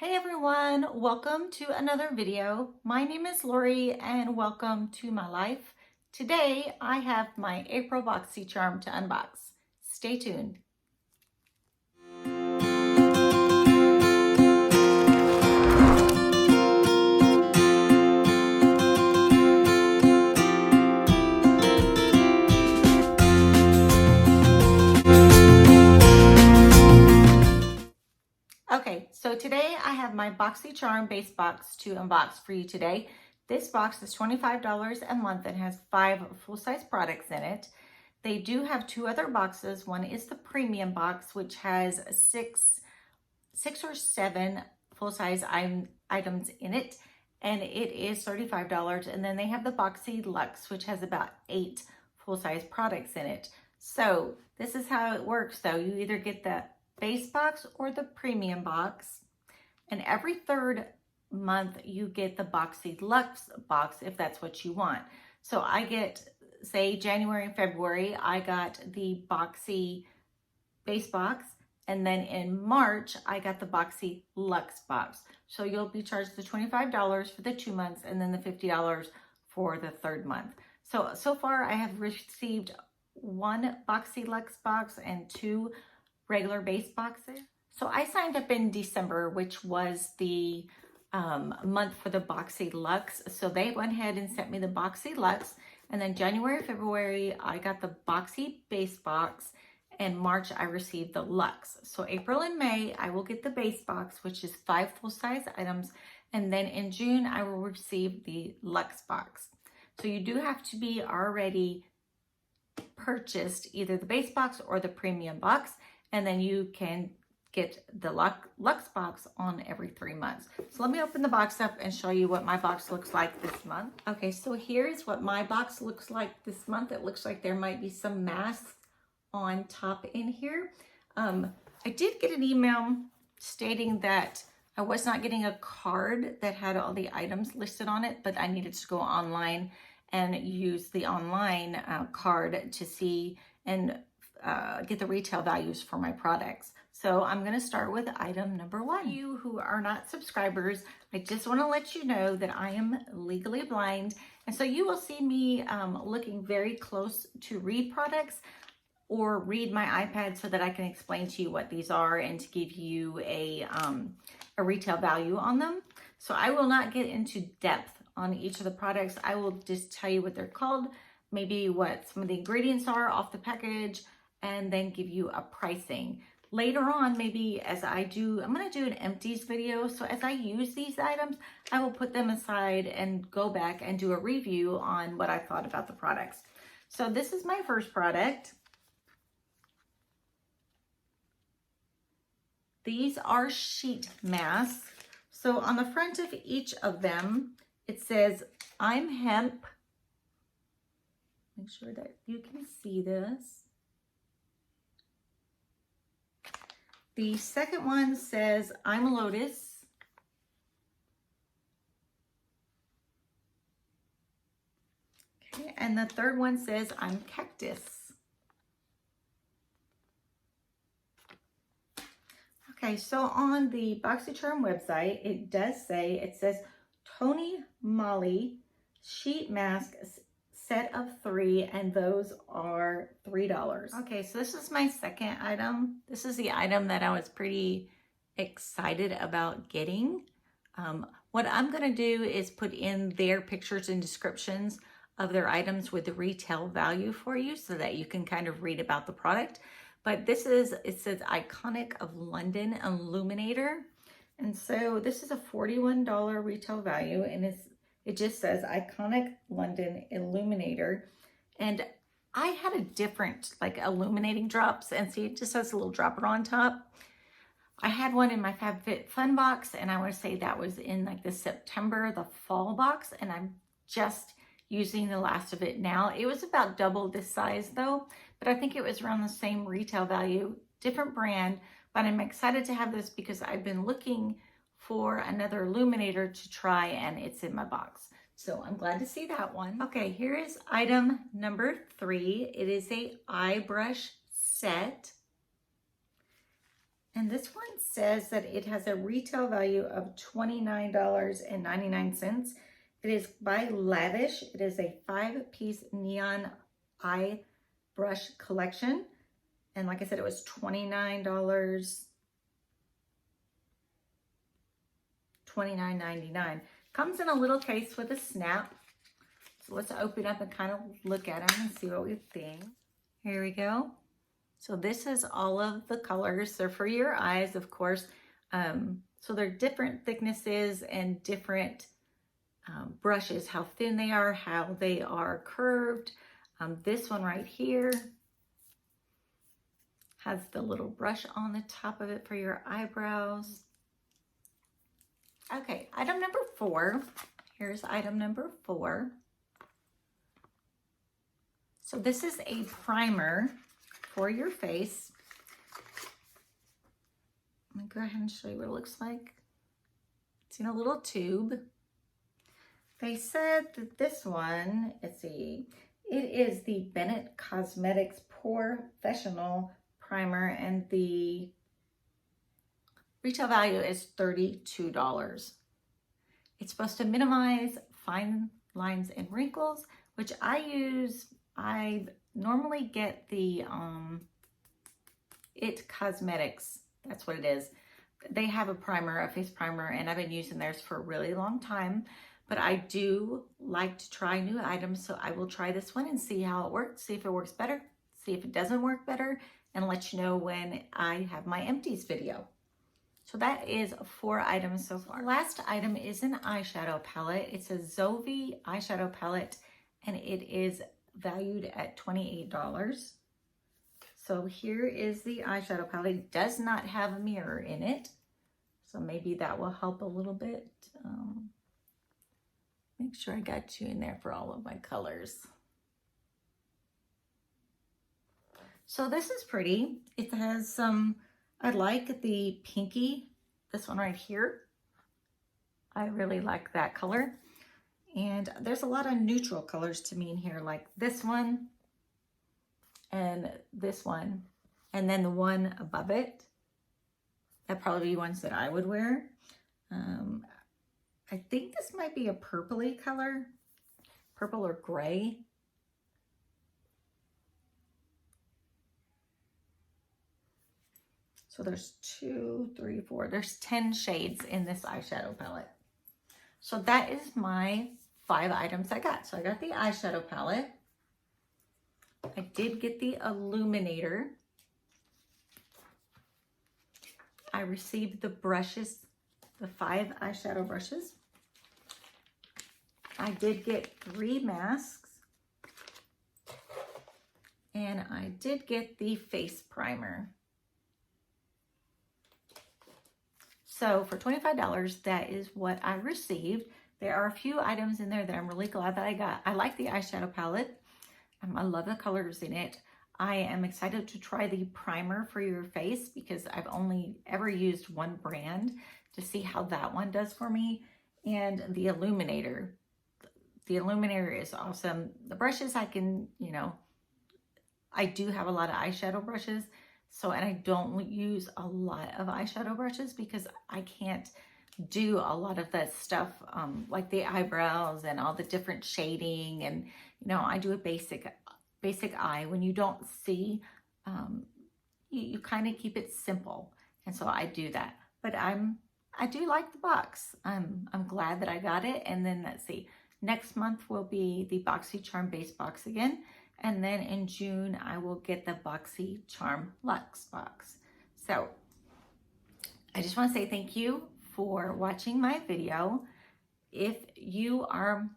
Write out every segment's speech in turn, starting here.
Hey everyone, welcome to another video. My name is Lori and welcome to my life. Today I have my April BoxyCharm to unbox. Stay tuned. Okay, so today I have my BoxyCharm Base box to unbox for you today. This box is $25 a month and has 5 full-size products in it. They do have 2 other boxes. One is the premium box, which has six or seven full-size items in it, and it is $35. And then they have the Boxy Luxe, which has about 8 full-size products in it. So this is how it works though. You either get the base box or the premium box, and every third month you get the Boxy Luxe box if that's what you want. So I get, say January and February, I got the Boxy base box, and then in March I got the Boxy Luxe box. So you'll be charged the $25 for the 2 months and then the $50 for the third month. So far I have received 1 Boxy Luxe box and 2 regular base boxes. So I signed up in December, which was the month for the Boxy Luxe. So they went ahead and sent me the Boxy Luxe, and then January, February, I got the Boxy base box, and March I received the Luxe. So April and May, I will get the base box, which is 5 full-size items, and then in June, I will receive the Luxe box. So you do have to be already purchased either the base box or the premium box, and then you can get the Luxe box on every 3 months. So let me open the box up and show you what my box looks like this month. Okay, so here's what my box looks like this month. It looks like there might be some masks on top in here. I did get an email stating that I was not getting a card that had all the items listed on it, but I needed to go online and use the online card to see and get the retail values for my products. So I'm going to start with item number 1. You who are not subscribers, I just want to let you know that I am legally blind, and so you will see me looking very close to read products or read my iPad so that I can explain to you what these are and to give you a retail value on them. So I will not get into depth on each of the products. I will just tell you what they're called, maybe what some of the ingredients are off the package, and then give you a pricing. Later on, maybe as I'm gonna do an empties video. So as I use these items, I will put them aside and go back and do a review on what I thought about the products. So this is my first product. These are sheet masks. So on the front of each of them, it says, "I'm hemp." Make sure that you can see this. The second one says, "I'm lotus." Okay, and the third one says, "I'm cactus." Okay, so on the BoxyCharm website, it says Tony Moly sheet mask set of 3, and those are $3. Okay, so this is my second item. This is the item that I was pretty excited about getting. What I'm gonna do is put in their pictures and descriptions of their items with the retail value for you so that you can kind of read about the product. But it says Iconic of London Illuminator. And so this is a $41 retail value, and it just says Iconic London Illuminator. And I had a different like illuminating drops, and see it just has a little dropper on top. I had one in my FabFitFun box, and I want to say that was in like the September, the fall box, and I'm just using the last of it now. It was about double this size though, but I think it was around the same retail value, different brand, but I'm excited to have this because I've been looking for another illuminator to try, and it's in my box. So I'm glad to see that one. Okay, here is item number 3. It is a eye brush set. And this one says that it has a retail value of $29.99. It is by Lavish. It is a 5-piece neon eye brush collection. And like I said, it was $29.99. Comes in a little case with a snap. So let's open up and kind of look at them and see what we think. Here we go. So this is all of the colors. They're for your eyes, of course. So they're different thicknesses and different brushes, how thin they are, how they are curved. This one right here has the little brush on the top of it for your eyebrows. Okay, item number 4. Here's item number 4. So this is a primer for your face. Let me go ahead and show you what it looks like. It's in a little tube. They said that this one, let's see, it is the Bennett Cosmetics Professional Primer, and the retail value is $32. It's supposed to minimize fine lines and wrinkles, which I use. I normally get the IT Cosmetics, that's what it is. They have a primer, a face primer, and I've been using theirs for a really long time. But I do like to try new items, so I will try this one and see how it works, see if it works better, see if it doesn't work better, and let you know when I have my empties video. So that is 4 items so far. Last item is an eyeshadow palette. It's a Zoe eyeshadow palette, and it is valued at $28. So here is the eyeshadow palette. It does not have a mirror in it, so maybe that will help a little bit. Make sure I got you in there for all of my colors. So this is pretty. It has some, I like the pinky, this one right here. I really like that color. And there's a lot of neutral colors to me in here, like this one and this one, and then the one above it. That'd probably be ones that I would wear. I think this might be a purpley color, purple or gray. So there's 2, 3, 4, there's 10 shades in this eyeshadow palette. So that is my 5 items I got. So I got the eyeshadow palette. I did get the illuminator. I received the brushes, the 5 eyeshadow brushes. I did get 3 masks. And I did get the face primer. So for $25, that is what I received. There are a few items in there that I'm really glad that I got. I like the eyeshadow palette. I love the colors in it. I am excited to try the primer for your face because I've only ever used one brand to see how that one does for me. And the illuminator. The illuminator is awesome. The brushes I can, I do have a lot of eyeshadow brushes. So, and I don't use a lot of eyeshadow brushes because I can't do a lot of that stuff, like the eyebrows and all the different shading. And, I do a basic eye. When you don't see, you kind of keep it simple. And so I do that. But I do like the box. I'm glad that I got it. And then let's see, next month will be the BoxyCharm Base box again. And then in June, I will get the BoxyCharm Luxe box. So I just want to say thank you for watching my video. If you are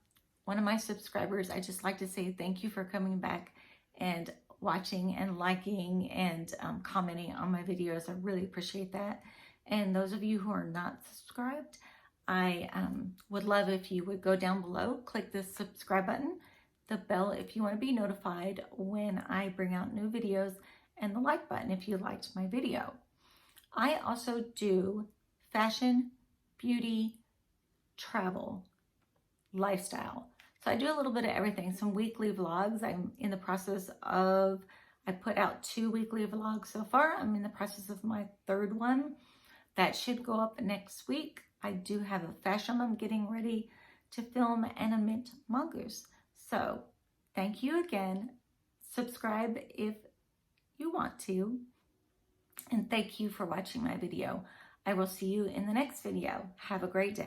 one of my subscribers, I just like to say thank you for coming back and watching and liking and commenting on my videos. I really appreciate that. And those of you who are not subscribed, I would love if you would go down below, click the subscribe button, the bell if you want to be notified when I bring out new videos, and the like button if you liked my video. I also do fashion, beauty, travel, lifestyle. So I do a little bit of everything, some weekly vlogs. I'm in the process of, I put out 2 weekly vlogs so far. I'm in the process of my 3rd one. That should go up next week. I do have a fashion I'm getting ready to film and a mint mongoose. So thank you again. Subscribe if you want to. And thank you for watching my video. I will see you in the next video. Have a great day.